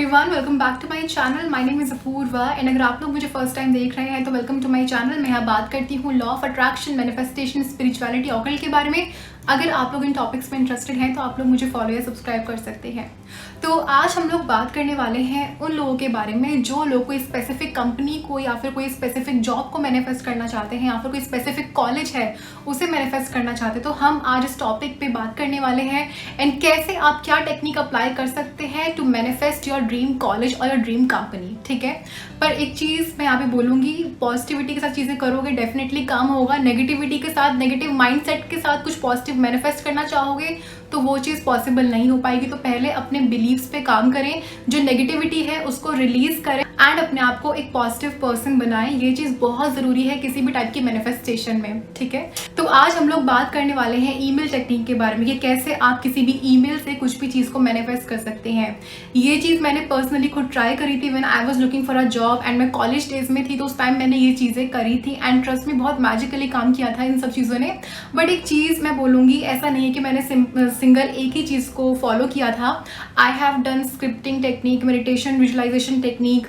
Everyone, welcome back to my channel. My name is Apoorva and अगर आप लोग मुझे फर्स्ट टाइम देख रहे हैं तो वेलकम टू माय चैनल। मैं यहाँ बात करती हूँ law of attraction, manifestation, spirituality, occult के बारे में। अगर आप लोग इन टॉपिक्स में इंटरेस्टेड हैं तो आप लोग मुझे फॉलो या सब्सक्राइब कर सकते हैं। तो आज हम लोग बात करने वाले हैं उन लोगों के बारे में जो लोग कोई स्पेसिफिक कंपनी को या फिर कोई स्पेसिफिक जॉब को मैनिफेस्ट करना चाहते हैं या फिर कोई स्पेसिफिक कॉलेज है उसे मैनिफेस्ट करना चाहते हैं। तो हम आज इस टॉपिक पे बात करने वाले हैं एंड कैसे आप क्या टेक्निक अप्लाई कर सकते हैं to manifest your dream college और योर ड्रीम कंपनी। ठीक है, पर एक चीज़ मैं यहाँ पे बोलूँगी, पॉजिटिविटी के साथ चीज़ें करोगे डेफिनेटली काम होगा। नेगेटिविटी के साथ, नेगेटिव माइंडसेट के साथ कुछ पॉजिटिव मैनिफेस्ट करना चाहोगे तो वो चीज़ पॉसिबल नहीं हो पाएगी। तो पहले अपने बिलीव्स पे काम करें, जो नेगेटिविटी है उसको रिलीज करें एंड अपने आप को एक पॉजिटिव पर्सन बनाएं। ये चीज़ बहुत ज़रूरी है किसी भी टाइप की मैनिफेस्टेशन में। ठीक है, तो आज हम लोग बात करने वाले हैं ईमेल टेक्निक के बारे में कि कैसे आप किसी भी ईमेल से कुछ भी चीज़ को मैनिफेस्ट कर सकते हैं। ये चीज़ मैंने पर्सनली खुद ट्राई करी थी when I was looking for a job and मैं कॉलेज डेज में थी। तो उस टाइम मैंने ये चीज़ें करी थी एंड ट्रस्ट में बहुत मैजिकली काम किया था इन सब चीज़ों ने। बट एक चीज़ मैं बोलूँगी, ऐसा नहीं है कि मैंने सिंगल एक ही चीज़ को फॉलो किया था। I have done scripting technique, meditation, visualisation technique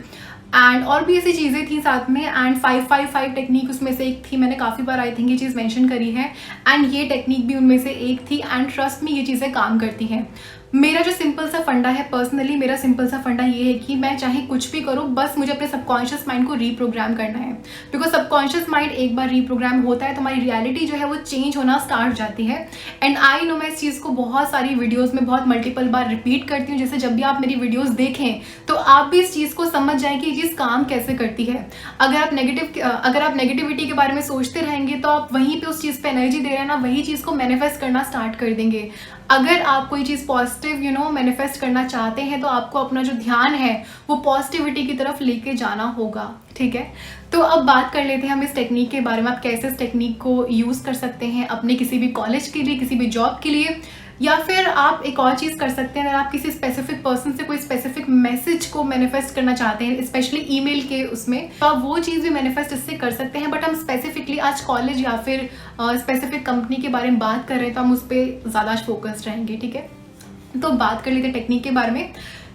and और भी ऐसी चीज़ें थी साथ में। एंड 555 टेक्निक उसमें से एक थी, मैंने काफ़ी बार आई थिंक ये चीज़ मेंशन करी है एंड ये टेक्निक भी उनमें से एक थी एंड ट्रस्ट में ये चीज़ें काम करती हैं। मेरा जो सिंपल सा फंडा है, पर्सनली मेरा सिंपल सा फंडा ये है कि मैं चाहे कुछ भी करूँ, बस मुझे अपने सबकॉन्शियस माइंड को रीप्रोग्राम करना है। बिकॉज सबकॉन्शियस माइंड एक बार रीप्रोग्राम होता है तो हमारी रियलिटी जो है वो चेंज होना स्टार्ट हो जाती है। एंड आई नो, मैं इस चीज़ को बहुत सारी वीडियोज़ में बहुत मल्टीपल बार रिपीट करती हूँ, जैसे जब भी आप मेरी वीडियोज़ देखें तो आप भी इस चीज़ को समझ जाएं कि ये चीज़ काम कैसे करती है। अगर आप नेगेटिविटी के बारे में सोचते रहेंगे तो आप वहीं पे उस चीज़ पे एनर्जी दे रहे हैं ना, वही चीज़ को मैनिफेस्ट करना स्टार्ट कर देंगे। अगर आप कोई चीज़ पॉजिटिव मैनिफेस्ट करना चाहते हैं तो आपको अपना जो ध्यान है वो पॉजिटिविटी की तरफ लेके जाना होगा। ठीक है, तो अब बात कर लेते हैं हम इस टेक्निक के बारे में। आप कैसे इस टेक्निक को यूज़ कर सकते हैं अपने किसी भी कॉलेज के लिए, किसी भी जॉब के लिए, या फिर आप एक और चीज़ कर सकते हैं। अगर आप किसी स्पेसिफिक पर्सन से कोई स्पेसिफिक मैसेज को मैनिफेस्ट करना चाहते हैं, स्पेशली ईमेल के उसमें, तो आप वो चीज़ भी मैनिफेस्ट इससे कर सकते हैं। बट हम स्पेसिफिकली आज कॉलेज या फिर स्पेसिफिक कंपनी के बारे में बात कर रहे हैं तो हम उस पर ज़्यादा फोकस्ड रहेंगे। ठीक है, तो बात कर लेते हैं टेक्निक के बारे में।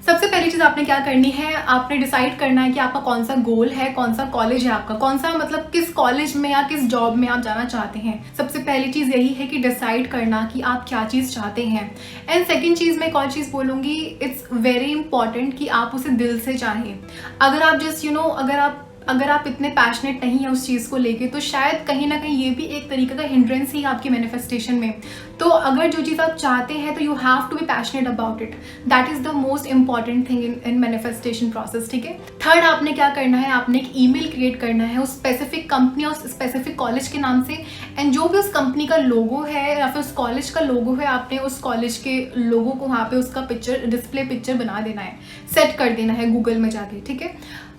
सबसे पहली चीज़ आपने क्या करनी है, आपने डिसाइड करना है कि आपका कौन सा गोल है, कौन सा कॉलेज है आपका, कौन सा मतलब किस कॉलेज में या किस जॉब में आप जाना चाहते हैं। सबसे पहली चीज़ यही है कि डिसाइड करना कि आप क्या चीज़ चाहते हैं। एंड सेकंड चीज़ मैं एक और चीज़ बोलूँगी, इट्स वेरी इंपॉर्टेंट कि आप उसे दिल से चाहें। अगर आप जस्ट अगर आप इतने पैशनेट नहीं है उस चीज़ को लेके तो शायद कहीं ना कहीं ये भी एक तरीके का हिंड्रेंस ही आपकी मैनिफेस्टेशन में। तो अगर जो चीज़ आप चाहते हैं तो you have to be passionate about it. That is the most important thing in manifestation process. ठीक है, थर्ड आपने क्या करना है, आपने एक ईमेल क्रिएट करना है उस स्पेसिफिक कंपनी और उस स्पेसिफिक कॉलेज के नाम से। एंड जो भी उस कंपनी का लोगो है या फिर उस कॉलेज का लोगो है, आपने उस कॉलेज के लोगो को वहाँ पे उसका पिक्चर, डिस्प्ले पिक्चर बना देना है, सेट कर देना है गूगल में जाके। ठीक है,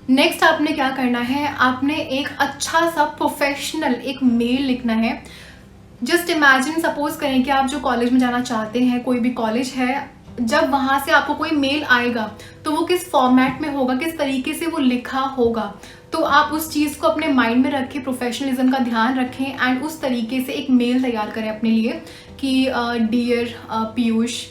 नेक्स्ट आपने क्या करना है, आपने एक अच्छा सा प्रोफेशनल एक मेल लिखना है। जस्ट इमेजिन, सपोज करें कि आप जो कॉलेज में जाना चाहते हैं, कोई भी कॉलेज है, जब वहाँ से आपको कोई मेल आएगा तो वो किस फॉर्मेट में होगा, किस तरीके से वो लिखा होगा। तो आप उस चीज़ को अपने माइंड में रखें, प्रोफेशनलिज्म का ध्यान रखें एंड उस तरीके से एक मेल तैयार करें अपने लिए कि dear Piyush,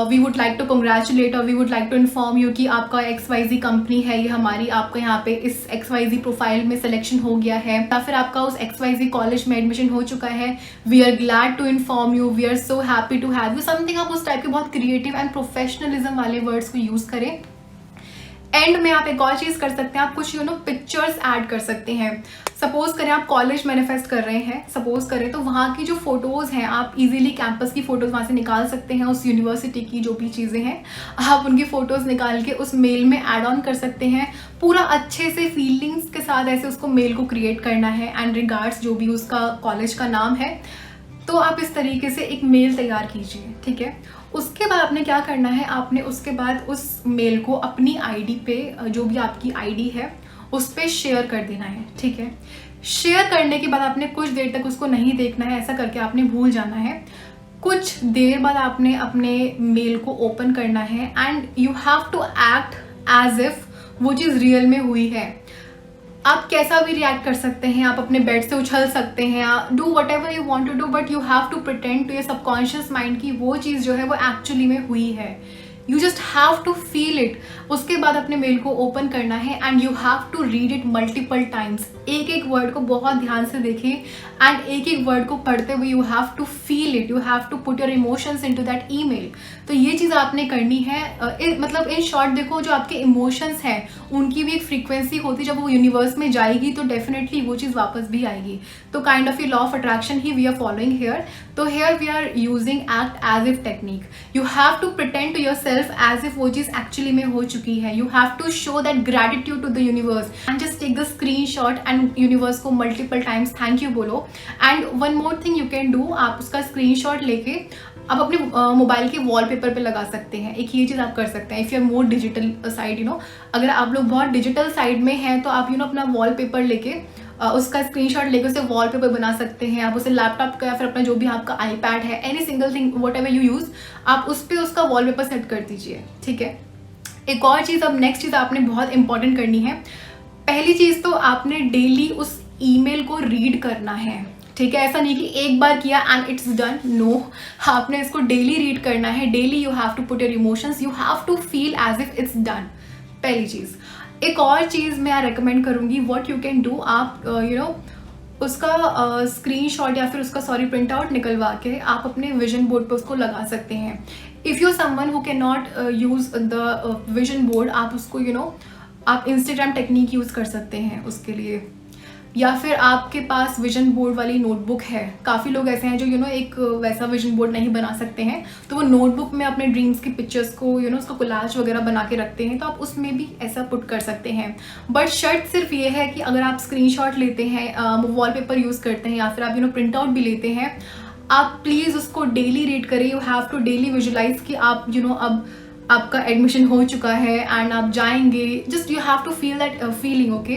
we would like to congratulate और we would like to inform you कि आपका XYZ कंपनी है ये हमारी, आपका यहाँ पे इस XYZ प्रोफाइल में सिलेक्शन हो गया है या फिर आपका उस XYZ कॉलेज में एडमिशन हो चुका है। We are glad to inform you, we are so happy to have you, something. आप उस टाइप के बहुत क्रिएटिव एंड प्रोफेशनलिज्म वाले वर्ड्स को यूज़ करें। एंड में आप एक और चीज़ कर सकते हैं, आप कुछ पिक्चर्स ऐड कर सकते हैं। सपोज करें आप कॉलेज मैनिफेस्ट कर रहे हैं, सपोज करें, तो वहाँ की जो फोटोज़ हैं आप इजीली कैंपस की फ़ोटोज़ वहाँ से निकाल सकते हैं। उस यूनिवर्सिटी की जो भी चीज़ें हैं आप उनकी फ़ोटोज़ निकाल के उस मेल में ऐड ऑन कर सकते हैं। पूरा अच्छे से फीलिंग्स के साथ ऐसे उसको मेल को क्रिएट करना है एंड रिगार्ड्स जो भी उसका कॉलेज का नाम है। तो आप इस तरीके से एक मेल तैयार कीजिए। ठीक है, उसके बाद आपने क्या करना है, आपने उसके बाद उस मेल को अपनी आईडी पे, जो भी आपकी आईडी है उस पर शेयर कर देना है। ठीक है, शेयर करने के बाद आपने कुछ देर तक उसको नहीं देखना है, ऐसा करके आपने भूल जाना है। कुछ देर बाद आपने अपने मेल को ओपन करना है and you have to act as if वो चीज़ रियल में हुई है। आप कैसा भी रिएक्ट कर सकते हैं, आप अपने बेड से उछल सकते हैं, do whatever you want to do, but you have to pretend to your subconscious mind कि वो चीज़ जो है वो एक्चुअली में हुई है। You just have to feel it. उसके बाद अपने मेल को ओपन करना है and you have to read it multiple times. एक एक वर्ड को बहुत ध्यान से देखें एंड एक एक वर्ड को पढ़ते हुए you have to feel it, you have to put your emotions into that email. तो ये चीज़ आपने करनी है। मतलब इन शॉर्ट देखो, जो आपके इमोशंस हैं उनकी भी एक फ्रीक्वेंसी होती है, जब वो यूनिवर्स में जाएगी तो डेफिनेटली वो चीज़ वापस भी आएगी। तो काइंड ऑफ ये लॉ ऑफ अट्रैक्शन ही वी आर फॉलोइंग हेयर। तो here we are using act as if technique. You have to pretend to your self as if वो चीज़ एक्चुअली में हो चुकी है। You have to show that gratitude to the universe and just take the screen shot and universe को multiple times thank you बोलो। And one more thing you can do, आप उसका स्क्रीन शॉट लेके आप अपने मोबाइल के wallpaper पे लगा सकते हैं। एक ये चीज़ आप कर सकते हैं if you are more digital side, अगर आप लोग बहुत डिजिटल साइड में हैं तो आप अपना वॉलपेपर लेके उसका स्क्रीनशॉट लेके उसे वॉलपेपर बना सकते हैं। आप उसे लैपटॉप का या फिर अपना जो भी आपका आईपैड है, any single thing what ever you use, आप उस पर उसका वॉलपेपर सेट कर दीजिए, ठीक है। एक और चीज़, अब नेक्स्ट चीज़ आपने बहुत इंपॉर्टेंट करनी है। पहली चीज़ तो आपने डेली उस ईमेल को रीड करना है, ठीक है। ऐसा नहीं कि एक बार किया एंड इट्स डन, नो, आपने इसको डेली रीड करना है। Daily you have to put your emotions, you have to feel as if it's done, पहली चीज़। एक और चीज़ मैं रेकमेंड करूँगी, व्हाट यू कैन डू, आप उसका स्क्रीनशॉट या फिर उसका प्रिंट आउट निकलवा के आप अपने विजन बोर्ड पे उसको लगा सकते हैं। If you someone who can not use the vision board, आप उसको आप इंस्टाग्राम टेक्निक यूज़ कर सकते हैं उसके लिए, या फिर आपके पास विजन बोर्ड वाली नोटबुक है। काफ़ी लोग ऐसे हैं जो एक वैसा विजन बोर्ड नहीं बना सकते हैं, तो वो नोटबुक में अपने ड्रीम्स की पिक्चर्स को उसका कोलाज वगैरह बना के रखते हैं, तो आप उसमें भी ऐसा पुट कर सकते हैं। बट शर्त सिर्फ ये है कि अगर आप स्क्रीनशॉट लेते हैं, वॉलपेपर यूज़ करते हैं या फिर आप प्रिंट आउट भी लेते हैं, आप प्लीज़ उसको डेली रीड करें। You have to daily visualise कि आप अब आपका एडमिशन हो चुका है एंड आप जाएंगे। Just you have to feel that feeling, okay.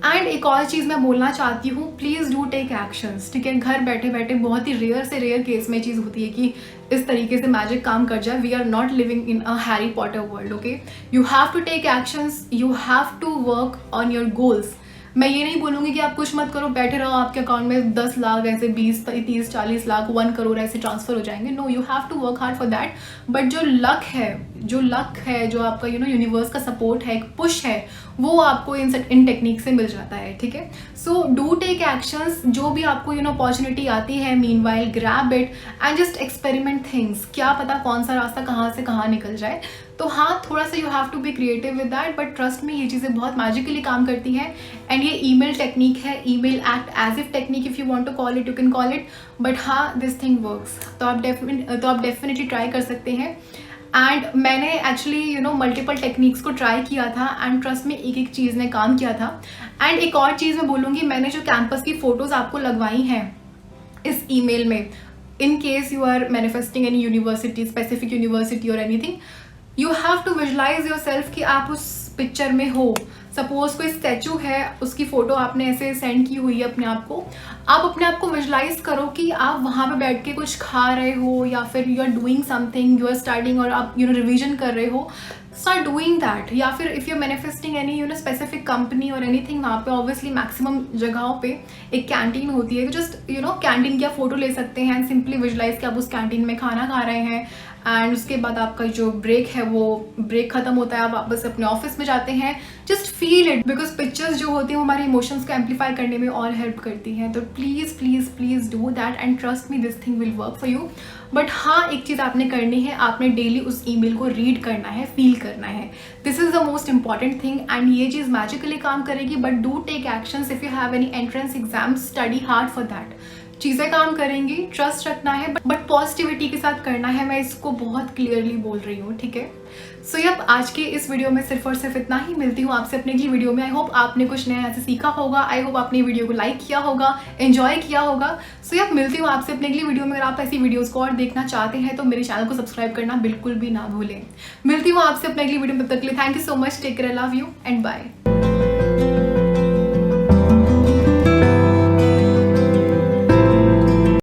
And एक और चीज़ मैं बोलना चाहती हूँ, प्लीज़ डू टेक एक्शंस, ठीक है। घर बैठे बैठे बहुत ही रेयर से रेयर केस में चीज़ होती है कि इस तरीके से मैजिक काम कर जाए। We are not living in a Harry Potter world, okay. You have to take actions, you have to work on your goals. मैं ये नहीं बोलूँगी कि आप कुछ मत करो, बैठे रहो, आपके अकाउंट में 10 लाख ऐसे 20 30 40 लाख 1 करोड़ ऐसे ट्रांसफर हो जाएंगे। No, you have to work hard for that. But जो लक है, जो आपका यूनिवर्स का सपोर्ट है, एक पुश है, वो आपको इन टेक्निक से मिल जाता है, ठीक है। So do take actions. जो भी आपको अपॉर्चुनिटी आती है, meanwhile grab it and just experiment things. क्या पता कौन सा रास्ता कहाँ से कहाँ निकल जाए। तो हाँ, थोड़ा सा you have to be creative with that, but trust में ये चीज़ें बहुत मैजिकली काम करती हैं। एंड ये ईमेल टेक्निक है, email act as if technique, if you want to call it you can call it, but हाँ, दिस थिंग वर्क्स। तो आप डेफिनेटली ट्राई कर सकते हैं। एंड मैंने एक्चुअली मल्टीपल टेक्निक्स को ट्राई किया था एंड ट्रस्ट में एक एक चीज़ ने काम किया था। एंड एक और चीज़ मैं बोलूँगी, मैंने जो कैंपस की फ़ोटोज़ आपको लगवाई हैं इस ईमेल में, in case you are manifesting any university, specific university और anything, you have to visualise your self कि आप उस पिक्चर में हो। सपोज कोई स्टैचू है, उसकी फ़ोटो आपने ऐसे सेंड की हुई है अपने आप को, आप अपने आप को विजुलाइज करो कि आप वहाँ पे बैठ के कुछ खा रहे हो या फिर you are doing something, you are studying और आप रिविजन कर रहे हो। Start doing that. या फिर if you are manifesting any specific company और एनीथिंग, वहाँ पे ऑब्वियसली मैक्सिमम जगहों पे एक कैंटीन होती है, तो जस्ट कैंटीन की आप फोटो ले सकते हैं एंड सिंपली विजुलाइज कि आप उस कैंटीन में खाना खा रहे हैं एंड उसके बाद आपका जो ब्रेक है वो ब्रेक खत्म होता है, आप वापस अपने ऑफिस में जाते हैं। Just feel it, because pictures जो होती हैं वो हमारे इमोशंस को एम्पलीफाई करने में और हेल्प करती हैं। तो please please please do that and trust me, this thing will work for you. But हाँ, एक चीज़ आपने करनी है, आपने डेली उस ईमेल को रीड करना है, फील करना है। This is the most important thing and ये चीज़ मैजिकली काम करेगी। But do take actions. If you have any entrance exam, study hard for that. चीज़ें काम करेंगी, ट्रस्ट रखना है, बट पॉजिटिविटी के साथ करना है। मैं इसको बहुत क्लियरली बोल रही हूँ, ठीक है। सो यप, आज के इस वीडियो में सिर्फ और सिर्फ इतना ही। मिलती हूँ आपसे अपने अगली वीडियो में। आई होप आपने कुछ नया ऐसे सीखा होगा, आई होप आपने वीडियो को लाइक किया होगा, एंजॉय किया होगा। सो यप, मिलती हूँ आपसे अपने अगली वीडियो में। अगर आप ऐसी वीडियोज़ को और देखना चाहते हैं तो मेरे चैनल को सब्सक्राइब करना बिल्कुल भी ना भूलें। मिलती हूँ आपसे अपने अगली वीडियो में, तब तक के लिए thank you so much, take care, love you and bye.